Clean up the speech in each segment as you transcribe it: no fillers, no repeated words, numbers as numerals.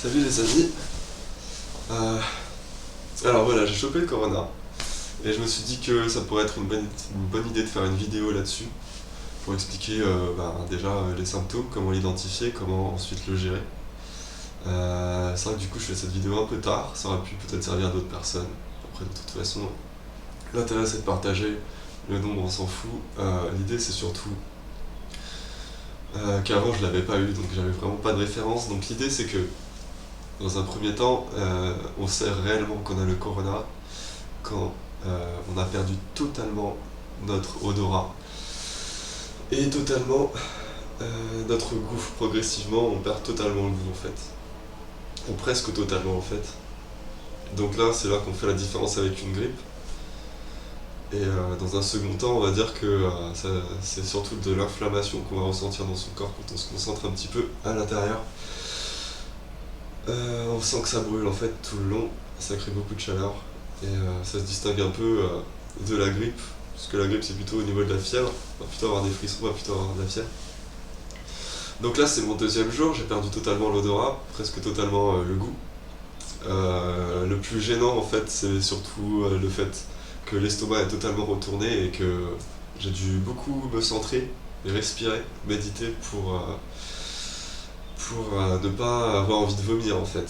Salut les amis. Alors voilà, j'ai chopé le corona et je me suis dit que ça pourrait être une bonne idée de faire une vidéo là-dessus pour expliquer déjà les symptômes, comment l'identifier, comment ensuite le gérer. C'est vrai que du coup je fais cette vidéo un peu tard, ça aurait pu peut-être servir à d'autres personnes. Après de toute façon, l'intérêt c'est de partager, le nombre on s'en fout. L'idée c'est surtout qu'avant je l'avais pas eu, donc j'avais vraiment pas de référence. Donc l'idée c'est que dans un premier temps, on sait réellement qu'on a le corona quand on a perdu totalement notre odorat et totalement notre goût. Progressivement, on perd totalement le goût en fait. Ou presque totalement en fait. Donc là, c'est là qu'on fait la différence avec une grippe. Et dans un second temps, on va dire que c'est surtout de l'inflammation qu'on va ressentir dans son corps quand on se concentre un petit peu à l'intérieur. On sent que ça brûle en fait tout le long, ça crée beaucoup de chaleur et ça se distingue un peu de la grippe, parce que la grippe c'est plutôt au niveau de la fièvre, on va plutôt avoir des frissons, on va plutôt avoir de la fièvre. Donc là c'est mon deuxième jour, j'ai perdu totalement l'odorat, presque totalement le goût. Le plus gênant en fait c'est surtout le fait que l'estomac est totalement retourné et que j'ai dû beaucoup me centrer, respirer, méditer pour ne pas avoir envie de vomir en fait.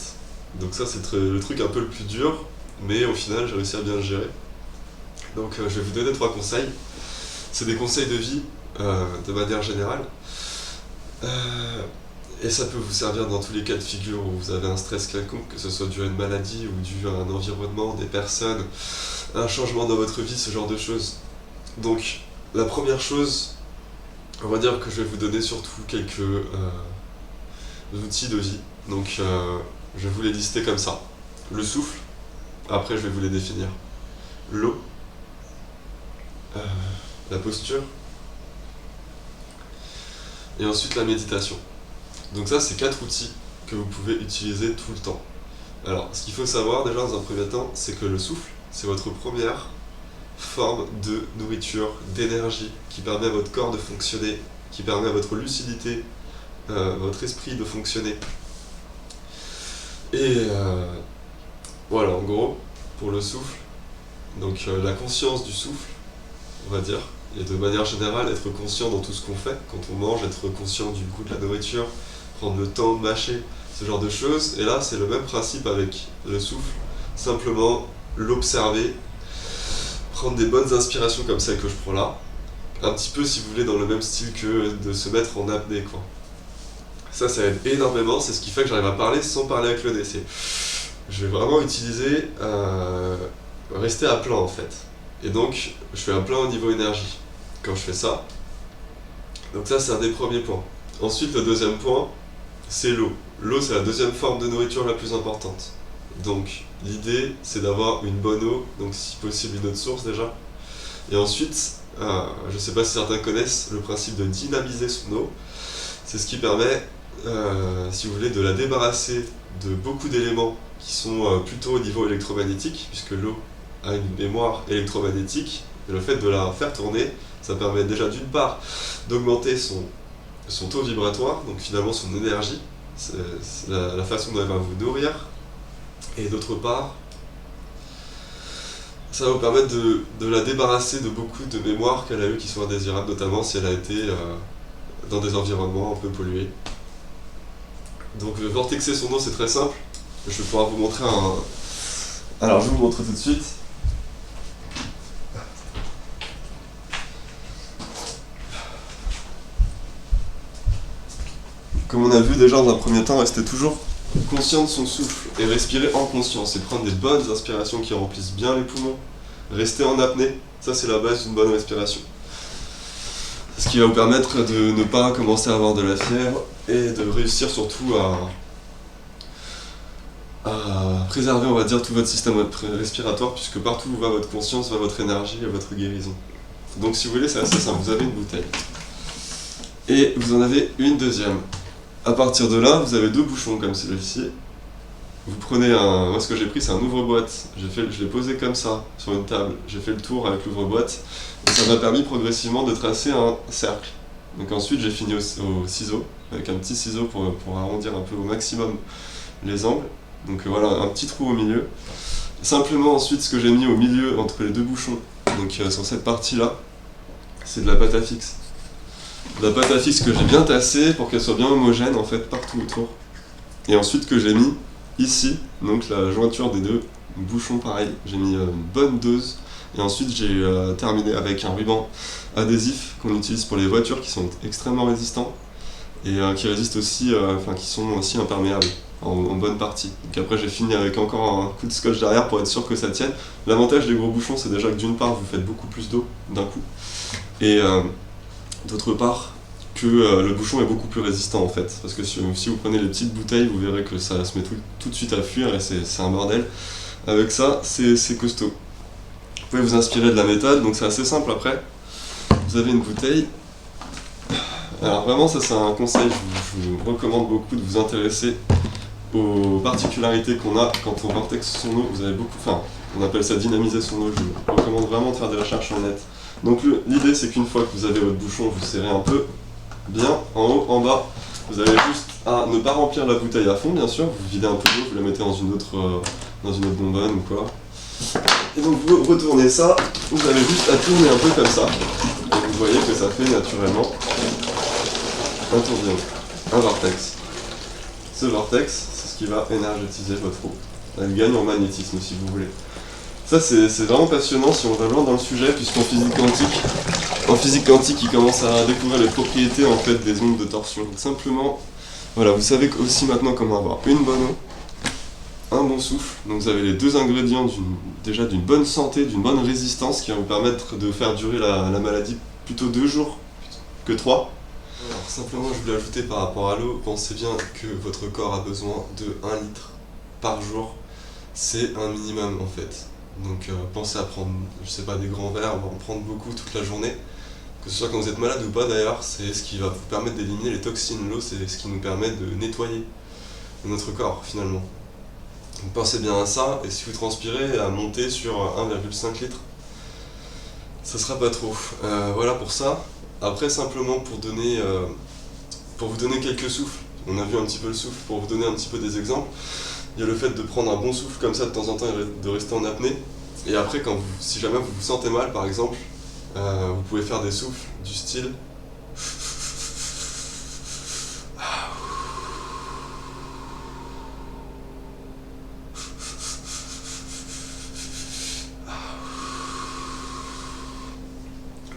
Donc ça c'est le truc un peu le plus dur, mais au final j'ai réussi à bien le gérer. Donc je vais vous donner 3 conseils. C'est des conseils de vie de manière générale. Et ça peut vous servir dans tous les cas de figure où vous avez un stress quelconque, que ce soit dû à une maladie ou dû à un environnement, des personnes, un changement dans votre vie, ce genre de choses. Donc la première chose, on va dire que je vais vous donner surtout quelques outils de vie. Donc je vais vous les lister comme ça. Le souffle, après je vais vous les définir. L'eau, la posture, et ensuite la méditation. Donc ça c'est 4 outils que vous pouvez utiliser tout le temps. Alors ce qu'il faut savoir déjà dans un premier temps, c'est que le souffle, c'est votre première forme de nourriture, d'énergie, qui permet à votre corps de fonctionner, qui permet à votre lucidité, votre esprit de fonctionner. Et voilà, en gros, pour le souffle, donc la conscience du souffle, on va dire, et de manière générale, être conscient dans tout ce qu'on fait, quand on mange, être conscient du goût de la nourriture, prendre le temps de mâcher, ce genre de choses. Et là, c'est le même principe avec le souffle, simplement l'observer, prendre des bonnes inspirations comme celle que je prends là, un petit peu, si vous voulez, dans le même style que de se mettre en apnée, quoi. Ça aide énormément, c'est ce qui fait que j'arrive à parler sans parler avec le nez. Je vais vraiment utiliser, rester à plat en fait. Et donc, je fais un plat au niveau énergie quand je fais ça. Donc ça, c'est un des premiers points. Ensuite, le deuxième point, c'est l'eau. L'eau, c'est la deuxième forme de nourriture la plus importante. Donc, l'idée, c'est d'avoir une bonne eau, donc si possible une autre source déjà. Et ensuite, je ne sais pas si certains connaissent le principe de dynamiser son eau. C'est ce qui permet, si vous voulez, de la débarrasser de beaucoup d'éléments qui sont plutôt au niveau électromagnétique, puisque l'eau a une mémoire électromagnétique, et le fait de la faire tourner, ça permet déjà d'une part d'augmenter son taux vibratoire, donc finalement son énergie, c'est la façon dont elle va vous nourrir, et d'autre part, ça va vous permettre de la débarrasser de beaucoup de mémoires qu'elle a eues qui sont indésirables, notamment si elle a été dans des environnements un peu pollués. Donc vortexer son eau, c'est très simple. Je vais pouvoir vous montrer Alors je vais vous montrer tout de suite. Comme on a vu déjà dans un premier temps, rester toujours conscient de son souffle et respirer en conscience et prendre des bonnes inspirations qui remplissent bien les poumons. Rester en apnée, ça c'est la base d'une bonne respiration. Ce qui va vous permettre de ne pas commencer à avoir de la fièvre et de réussir surtout à préserver, on va dire, tout votre système respiratoire, puisque partout où va votre conscience, va votre énergie et votre guérison. Donc si vous voulez, c'est assez simple, vous avez une bouteille. Et vous en avez une deuxième. À partir de là, vous avez 2 bouchons comme celui-ci. Vous prenez moi ce que j'ai pris c'est un ouvre-boîte, je l'ai posé comme ça sur une table, j'ai fait le tour avec l'ouvre-boîte et ça m'a permis progressivement de tracer un cercle. Donc ensuite j'ai fini au ciseau, avec un petit ciseau pour arrondir un peu au maximum les angles. Donc voilà, un petit trou au milieu. Simplement ensuite, ce que j'ai mis au milieu entre les deux bouchons, donc sur cette partie-là, c'est de la pâte à fixe. De la pâte à fixe que j'ai bien tassée pour qu'elle soit bien homogène en fait partout autour. Et ensuite que j'ai mis ici, donc la jointure des deux bouchons pareil, j'ai mis une bonne dose. Et ensuite j'ai terminé avec un ruban adhésif qu'on utilise pour les voitures qui sont extrêmement résistants et qui résistent aussi, qui sont aussi imperméables en bonne partie. Donc après j'ai fini avec encore un coup de scotch derrière pour être sûr que ça tienne. L'avantage des gros bouchons c'est déjà que d'une part vous faites beaucoup plus d'eau d'un coup et d'autre part que le bouchon est beaucoup plus résistant en fait. Parce que si vous prenez les petites bouteilles vous verrez que ça se met tout de suite à fuir et c'est un bordel. Avec ça c'est costaud. Vous pouvez vous inspirer de la méthode, donc c'est assez simple après. Vous avez une bouteille. Alors vraiment ça c'est un conseil, je vous recommande beaucoup de vous intéresser aux particularités qu'on a quand on vortexe son eau. Vous avez beaucoup, on appelle ça dynamiser son eau, je vous recommande vraiment de faire des recherches en net. Donc l'idée c'est qu'une fois que vous avez votre bouchon, vous serrez un peu, bien, en haut, en bas. Vous avez juste à ne pas remplir la bouteille à fond bien sûr, vous videz un peu d'eau, vous la mettez dans une autre bonbonne ou quoi. Et donc vous retournez ça, vous avez juste à tourner un peu comme ça, et vous voyez que ça fait naturellement un tourbillon, un vortex. Ce vortex, c'est ce qui va énergétiser votre eau. Elle gagne en magnétisme si vous voulez. Ça c'est vraiment passionnant si on va loin dans le sujet, puisqu'en physique quantique, ils commencent à découvrir les propriétés en fait des ondes de torsion. Donc simplement, voilà, vous savez aussi maintenant comment avoir une bonne eau, un bon souffle, donc vous avez les deux ingrédients déjà d'une bonne santé, d'une bonne résistance qui va vous permettre de faire durer la maladie plutôt 2 jours que 3. Alors simplement je voulais ajouter par rapport à l'eau, pensez bien que votre corps a besoin de 1 litre par jour, c'est un minimum en fait. Donc pensez à prendre, je sais pas, des grands verres, en prendre beaucoup toute la journée, que ce soit quand vous êtes malade ou pas d'ailleurs, c'est ce qui va vous permettre d'éliminer les toxines. L'eau c'est ce qui nous permet de nettoyer notre corps finalement. Donc pensez bien à ça, et si vous transpirez, à monter sur 1,5 litre. Ça sera pas trop. Voilà pour ça. Après simplement pour vous donner quelques souffles, on a vu un petit peu le souffle, pour vous donner un petit peu des exemples, il y a le fait de prendre un bon souffle comme ça de temps en temps et de rester en apnée. Et après, si jamais vous vous sentez mal par exemple, vous pouvez faire des souffles du style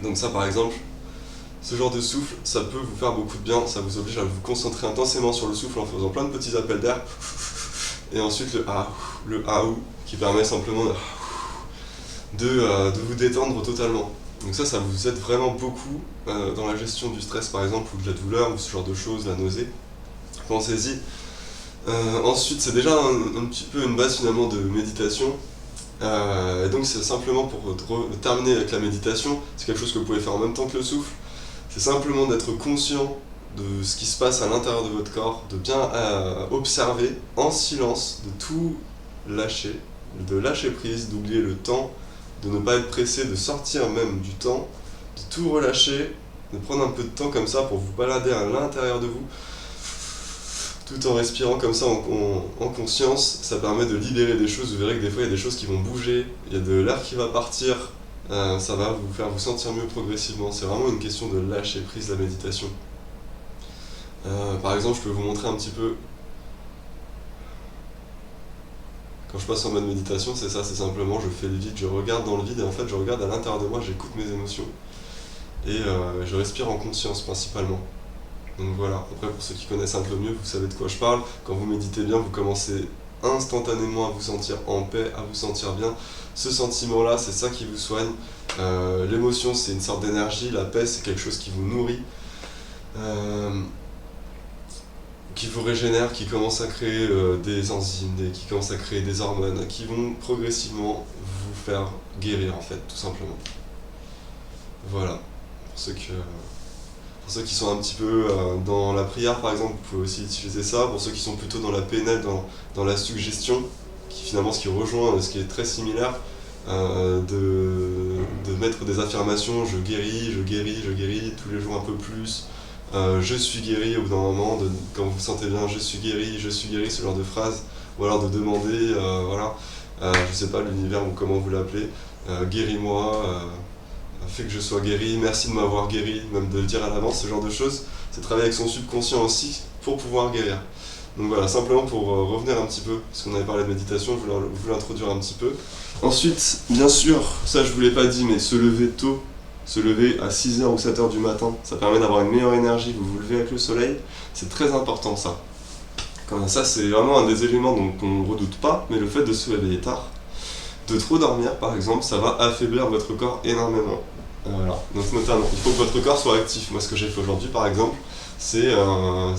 donc ça par exemple, ce genre de souffle, ça peut vous faire beaucoup de bien, ça vous oblige à vous concentrer intensément sur le souffle en faisant plein de petits appels d'air. Et ensuite le aou, qui permet simplement de vous détendre totalement. Donc ça vous aide vraiment beaucoup dans la gestion du stress par exemple, ou de la douleur, ou ce genre de choses, la nausée. Pensez-y. Ensuite, c'est déjà un petit peu une base finalement de méditation. Et donc c'est simplement pour terminer avec la méditation, c'est quelque chose que vous pouvez faire en même temps que le souffle. C'est simplement d'être conscient de ce qui se passe à l'intérieur de votre corps, de bien observer en silence, de tout lâcher, de lâcher prise, d'oublier le temps, de ne pas être pressé, de sortir même du temps, de tout relâcher, de prendre un peu de temps comme ça pour vous balader à l'intérieur de vous, tout en respirant comme ça en conscience. Ça permet de libérer des choses. Vous verrez que des fois il y a des choses qui vont bouger, il y a de l'air qui va partir, ça va vous faire vous sentir mieux progressivement. C'est vraiment une question de lâcher prise, la méditation. Par exemple, je peux vous montrer un petit peu. Quand je passe en mode méditation, c'est ça, c'est simplement je fais le vide, je regarde dans le vide et en fait je regarde à l'intérieur de moi, j'écoute mes émotions et je respire en conscience principalement. Donc voilà, après pour ceux qui connaissent un peu mieux, vous savez de quoi je parle. Quand vous méditez bien, vous commencez instantanément à vous sentir en paix, à vous sentir bien. Ce sentiment-là, c'est ça qui vous soigne. L'émotion, c'est une sorte d'énergie. La paix, c'est quelque chose qui vous nourrit, qui vous régénère, qui commence à créer des enzymes, qui commence à créer des hormones, qui vont progressivement vous faire guérir en fait, tout simplement. Voilà, pour ceux qui sont un petit peu dans la prière par exemple, vous pouvez aussi utiliser ça. Pour ceux qui sont plutôt dans la PNL, dans la suggestion, qui finalement ce qui rejoint ce qui est très similaire, de mettre des affirmations, je guéris, tous les jours un peu plus, je suis guéri au bout d'un moment, quand vous vous sentez bien, je suis guéri, ce genre de phrase, ou alors de demander, voilà, je sais pas, l'univers ou comment vous l'appelez, guéris-moi, fais que je sois guéri, merci de m'avoir guéri, même de le dire à l'avance, ce genre de choses, c'est travailler avec son subconscient aussi pour pouvoir guérir. Donc voilà, simplement pour revenir un petit peu, parce qu'on avait parlé de méditation, je voulais l'introduire un petit peu. Ensuite, bien sûr, ça je vous l'ai pas dit, mais se lever tôt, se lever à 6h ou 7h du matin, ça permet d'avoir une meilleure énergie, vous vous levez avec le soleil, c'est très important ça. Ça c'est vraiment un des éléments qu'on ne redoute pas, mais le fait de se réveiller tard, de trop dormir par exemple, ça va affaiblir votre corps énormément. Voilà. Donc notamment, il faut que votre corps soit actif. Moi ce que j'ai fait aujourd'hui par exemple, c'est un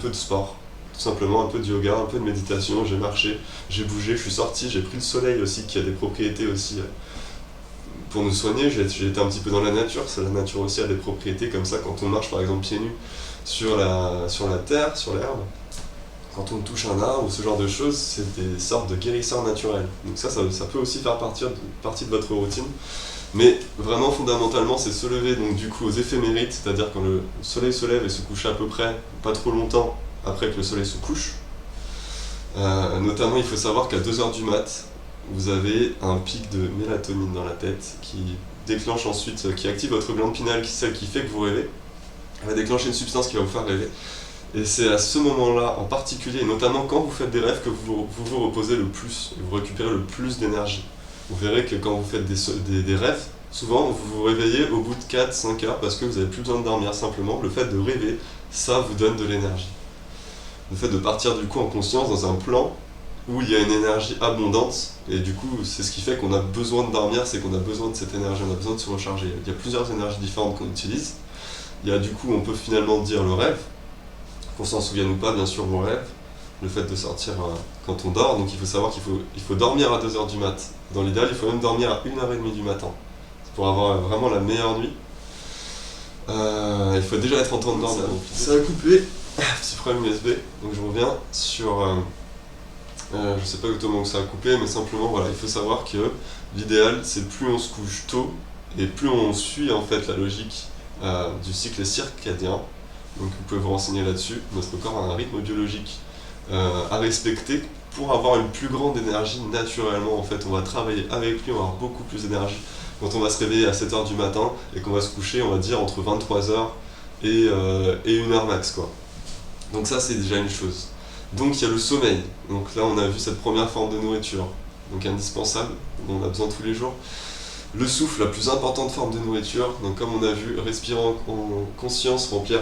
peu de sport. Tout simplement un peu de yoga, un peu de méditation, j'ai marché, j'ai bougé, je suis sorti, j'ai pris le soleil aussi qui a des propriétés aussi pour nous soigner, j'ai été un petit peu dans la nature, la nature aussi a des propriétés comme ça quand on marche par exemple pieds nus sur la terre, sur l'herbe, quand on touche un arbre ou ce genre de choses, c'est des sortes de guérisseurs naturels. Donc ça peut aussi faire partie de votre routine. Mais vraiment fondamentalement c'est se lever donc du coup aux éphémérides, c'est-à-dire quand le soleil se lève et se couche à peu près, pas trop longtemps après que le soleil se couche. Notamment il faut savoir qu'à 2h du mat, vous avez un pic de mélatonine dans la tête qui déclenche ensuite, qui active votre glande pinale, celle qui fait que vous rêvez. Elle va déclencher une substance qui va vous faire rêver. Et c'est à ce moment-là en particulier, et notamment quand vous faites des rêves, que vous reposez le plus, et vous récupérez le plus d'énergie. Vous verrez que quand vous faites des rêves, souvent vous vous réveillez au bout de 4-5 heures parce que vous n'avez plus besoin de dormir simplement. Le fait de rêver, ça vous donne de l'énergie. Le fait de partir du coup en conscience dans un plan où il y a une énergie abondante, et du coup c'est ce qui fait qu'on a besoin de dormir, c'est qu'on a besoin de cette énergie, on a besoin de se recharger. Il y a plusieurs énergies différentes qu'on utilise. Il y a du coup, on peut finalement dire le rêve, qu'on s'en souvienne ou pas, bien sûr, vos rêves, le fait de sortir quand on dort. Donc il faut savoir qu'il faut dormir à 2h du mat. Dans l'idéal, il faut même dormir à 1h30 du matin pour avoir vraiment la meilleure nuit. Il faut déjà être en temps de dormir. Ça a coupé, petit problème USB. Donc je reviens sur... je sais pas exactement où ça a coupé, mais simplement, voilà, il faut savoir que l'idéal, c'est plus on se couche tôt et plus on suit en fait la logique du cycle circadien. Donc vous pouvez vous renseigner là-dessus. Notre corps a un rythme biologique à respecter pour avoir une plus grande énergie naturellement. En fait, on va travailler avec lui, on va avoir beaucoup plus d'énergie quand on va se réveiller à 7h du matin et qu'on va se coucher, on va dire, entre 23h et 1h max, quoi. Donc ça, c'est déjà une chose. Donc il y a le sommeil. Donc là, on a vu cette première forme de nourriture, donc indispensable, dont on a besoin tous les jours. Le souffle, la plus importante forme de nourriture. Donc comme on a vu, respirer en conscience, remplir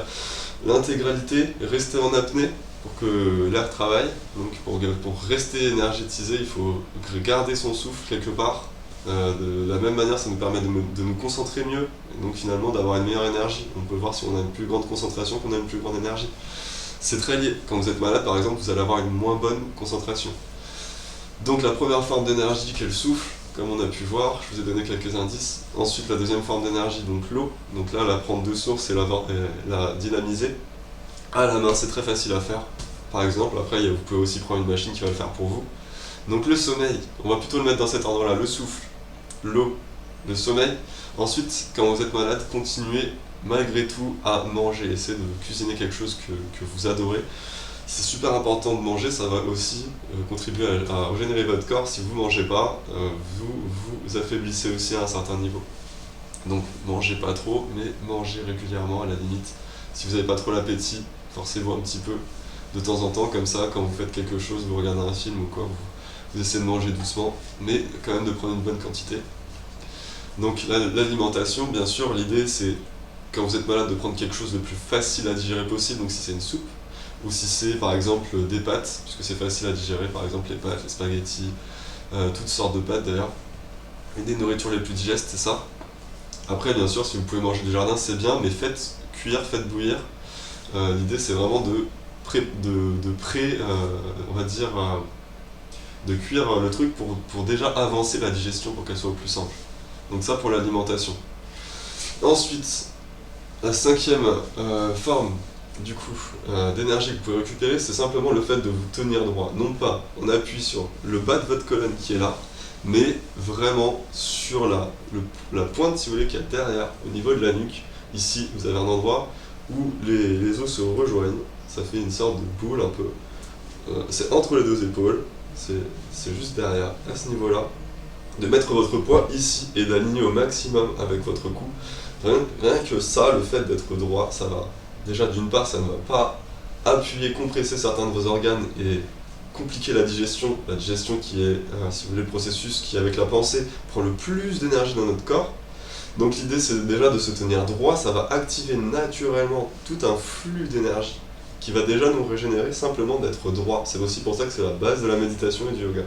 l'intégralité, rester en apnée pour que l'air travaille. Donc pour rester énergétisé, il faut garder son souffle quelque part. De la même manière, ça nous permet de nous concentrer mieux, et donc finalement d'avoir une meilleure énergie. On peut voir si on a une plus grande concentration qu'on a une plus grande énergie. C'est très lié. Quand vous êtes malade, par exemple, vous allez avoir une moins bonne concentration. Donc la première forme d'énergie, qui est le souffle, comme on a pu voir, je vous ai donné quelques indices. Ensuite, la deuxième forme d'énergie, donc l'eau. Donc là, la prendre de source et la dynamiser. À la main, c'est très facile à faire. Par exemple, après, vous pouvez aussi prendre une machine qui va le faire pour vous. Donc le sommeil, on va plutôt le mettre dans cet ordre-là. Le souffle, l'eau, le sommeil. Ensuite, quand vous êtes malade, continuez malgré tout à manger. Essayez de cuisiner quelque chose que vous adorez. C'est super important de manger, ça va aussi contribuer à régénérer votre corps. Si vous ne mangez pas, vous affaiblissez aussi à un certain niveau. Donc mangez pas trop, mais mangez régulièrement à la limite. Si vous n'avez pas trop l'appétit, forcez-vous un petit peu de temps en temps, comme ça, quand vous faites quelque chose, vous regardez un film ou quoi, vous essayez de manger doucement, mais quand même de prendre une bonne quantité. Donc l'alimentation, bien sûr, l'idée c'est, quand vous êtes malade, de prendre quelque chose de plus facile à digérer possible, donc si c'est une soupe, ou si c'est par exemple des pâtes, puisque c'est facile à digérer, par exemple les pâtes, les spaghettis, toutes sortes de pâtes d'ailleurs. Une des nourritures les plus digestes, c'est ça. Après, bien sûr, si vous pouvez manger du jardin, c'est bien, mais faites cuire, faites bouillir. L'idée, c'est vraiment de cuire le truc pour déjà avancer la digestion pour qu'elle soit plus simple. Donc ça pour l'alimentation. Ensuite, la cinquième forme du coup d'énergie que vous pouvez récupérer, c'est simplement le fait de vous tenir droit. Non pas on appuie sur le bas de votre colonne qui est là, mais vraiment sur la pointe, si vous voulez, qui est derrière, au niveau de la nuque. Ici, vous avez un endroit où les os se rejoignent, ça fait une sorte de boule un peu. C'est entre les deux épaules, c'est juste derrière, à ce niveau-là, de mettre votre poids ici et d'aligner au maximum avec votre cou. Rien que ça, le fait d'être droit, ça va. Déjà, d'une part, ça ne va pas appuyer, compresser certains de vos organes et compliquer la digestion qui est, si vous voulez, le processus qui, avec la pensée, prend le plus d'énergie dans notre corps. Donc l'idée, c'est déjà de se tenir droit, ça va activer naturellement tout un flux d'énergie qui va déjà nous régénérer simplement d'être droit. C'est aussi pour ça que c'est la base de la méditation et du yoga.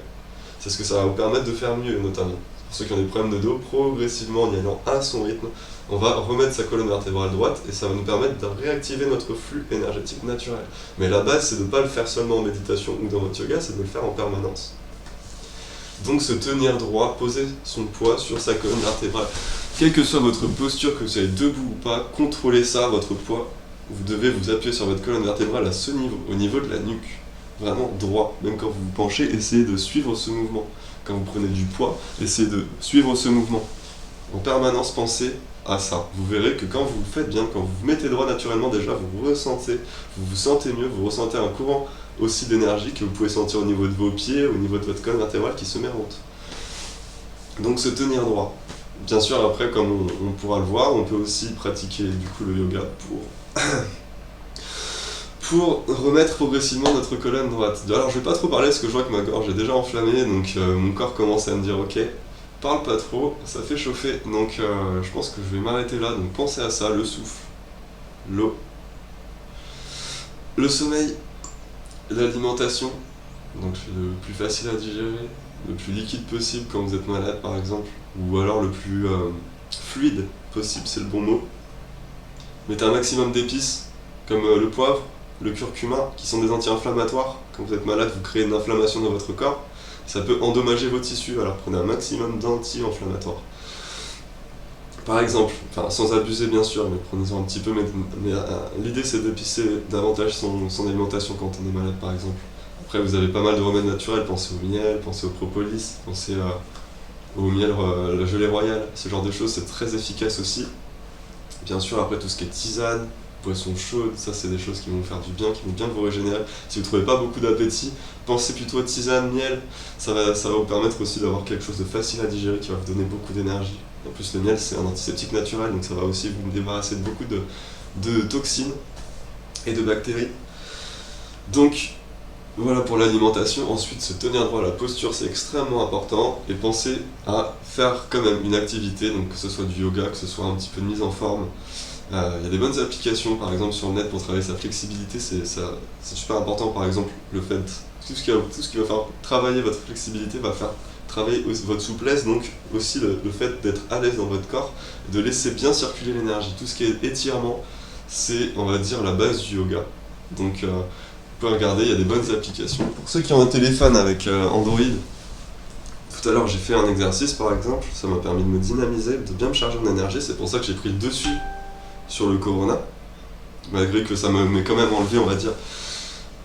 C'est ce que ça va vous permettre de faire mieux, notamment. Pour ceux qui ont des problèmes de dos, progressivement, en y allant à son rythme, on va remettre sa colonne vertébrale droite et ça va nous permettre de réactiver notre flux énergétique naturel. Mais la base, c'est de ne pas le faire seulement en méditation ou dans votre yoga, c'est de le faire en permanence. Donc se tenir droit, poser son poids sur sa colonne vertébrale. Quelle que soit votre posture, que vous soyez debout ou pas, contrôlez ça, votre poids. Vous devez vous appuyer sur votre colonne vertébrale à ce niveau, au niveau de la nuque. Vraiment droit. Même quand vous vous penchez, essayez de suivre ce mouvement. Quand vous prenez du poids, essayez de suivre ce mouvement. En permanence, pensez à ça. Vous verrez que quand vous le faites bien, quand vous vous mettez droit naturellement, déjà vous vous sentez mieux, vous ressentez un courant aussi d'énergie que vous pouvez sentir au niveau de vos pieds, au niveau de votre colonne vertébrale qui se met en route. Donc se tenir droit. Bien sûr, après, comme on pourra le voir, on peut aussi pratiquer du coup le yoga pour remettre progressivement notre colonne droite. Alors je vais pas trop parler parce que je vois que ma gorge est déjà enflammée, donc mon corps commence à me dire ok, parle pas trop, ça fait chauffer, donc je pense que je vais m'arrêter là. Donc pensez à ça, le souffle, l'eau, le sommeil, l'alimentation, donc le plus facile à digérer, le plus liquide possible quand vous êtes malade par exemple, ou alors le plus fluide possible, c'est le bon mot. Mettez un maximum d'épices, comme le poivre, le curcuma, qui sont des anti-inflammatoires. Quand vous êtes malade, vous créez une inflammation dans votre corps, ça peut endommager vos tissus, alors prenez un maximum d'anti-inflammatoires. Par exemple, enfin sans abuser bien sûr, mais prenez-en un petit peu, mais l'idée c'est d'épicer davantage son alimentation quand on est malade par exemple. Après vous avez pas mal de remèdes naturels, pensez au miel, pensez au propolis, pensez au miel, la gelée royale, ce genre de choses c'est très efficace aussi. Bien sûr après tout ce qui est tisane, boissons chaudes, ça c'est des choses qui vont vous faire du bien, qui vont bien vous régénérer. Si vous ne trouvez pas beaucoup d'appétit, pensez plutôt à tisane, miel, ça va vous permettre aussi d'avoir quelque chose de facile à digérer qui va vous donner beaucoup d'énergie. En plus le miel c'est un antiseptique naturel, donc ça va aussi vous débarrasser de beaucoup de toxines et de bactéries. Donc voilà pour l'alimentation. Ensuite se tenir droit, la posture c'est extrêmement important, et pensez à faire quand même une activité, donc que ce soit du yoga, que ce soit un petit peu de mise en forme. Il y a des bonnes applications par exemple sur le net pour travailler sa flexibilité, c'est super important. Par exemple le fait, tout ce qui va faire travailler votre flexibilité va faire travailler votre souplesse, donc aussi le fait d'être à l'aise dans votre corps, de laisser bien circuler l'énergie. Tout ce qui est étirement, c'est on va dire la base du yoga. Donc vous pouvez regarder, il y a des bonnes applications. Pour ceux qui ont un téléphone avec Android, tout à l'heure j'ai fait un exercice par exemple, ça m'a permis de me dynamiser, de bien me charger en énergie, c'est pour ça que j'ai pris le dessus sur le Corona, malgré que ça m'ait quand même enlevé, on va dire,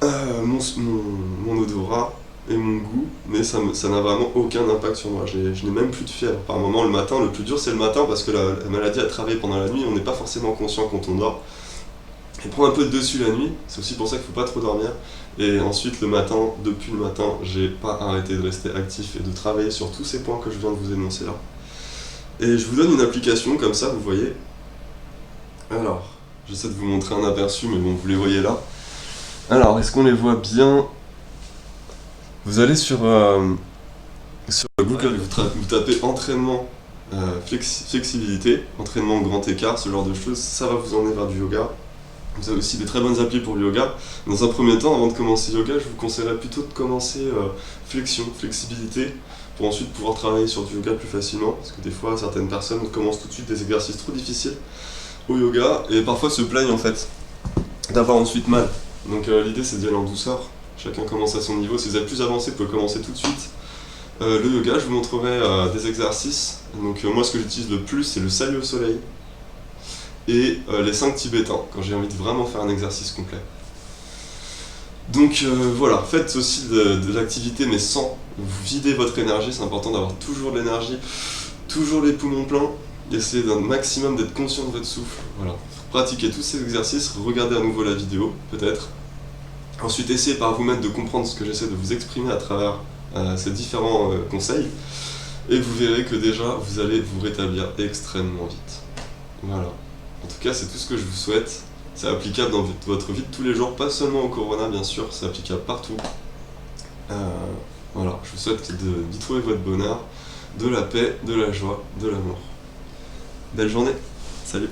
mon odorat et mon goût, mais ça n'a vraiment aucun impact sur moi. Je n'ai même plus de fièvre. Par moment, le matin, le plus dur c'est le matin parce que la maladie a travaillé pendant la nuit, on n'est pas forcément conscient quand on dort. Et prend un peu de dessus la nuit, c'est aussi pour ça qu'il ne faut pas trop dormir. Et ensuite le matin, depuis le matin, j'ai pas arrêté de rester actif et de travailler sur tous ces points que je viens de vous énoncer là. Et je vous donne une application comme ça, vous voyez. Alors, j'essaie de vous montrer un aperçu, mais bon, vous les voyez là. Alors, est-ce qu'on les voit bien? Vous allez sur Google, vous tapez entraînement flexibilité, entraînement grand écart, ce genre de choses, ça va vous emmener vers du yoga. Vous avez aussi des très bonnes applis pour le yoga. Dans un premier temps, avant de commencer le yoga, je vous conseillerais plutôt de commencer flexibilité, pour ensuite pouvoir travailler sur du yoga plus facilement, parce que des fois, certaines personnes commencent tout de suite des exercices trop difficiles au yoga, et parfois se plaignent en fait d'avoir ensuite mal. Donc l'idée c'est d'y aller en douceur, chacun commence à son niveau. Si vous êtes plus avancé, vous pouvez commencer tout de suite. Le yoga, je vous montrerai des exercices. Donc moi ce que j'utilise le plus c'est le salut au soleil et les 5 tibétains, quand j'ai envie de vraiment faire un exercice complet. Donc voilà, faites aussi de l'activité mais sans vous vider votre énergie, c'est important d'avoir toujours de l'énergie, toujours les poumons pleins. essayez d'un maximum d'être conscient de votre souffle. Voilà. Pratiquez tous ces exercices, regardez à nouveau la vidéo, peut-être. Ensuite, essayez par vous-même de comprendre ce que j'essaie de vous exprimer à travers ces différents conseils. Et vous verrez que déjà, vous allez vous rétablir extrêmement vite. Voilà. En tout cas, c'est tout ce que je vous souhaite. C'est applicable dans votre vie de tous les jours, pas seulement au corona, bien sûr, c'est applicable partout. Voilà, je vous souhaite d'y trouver votre bonheur, de la paix, de la joie, de l'amour. Belle journée. Salut.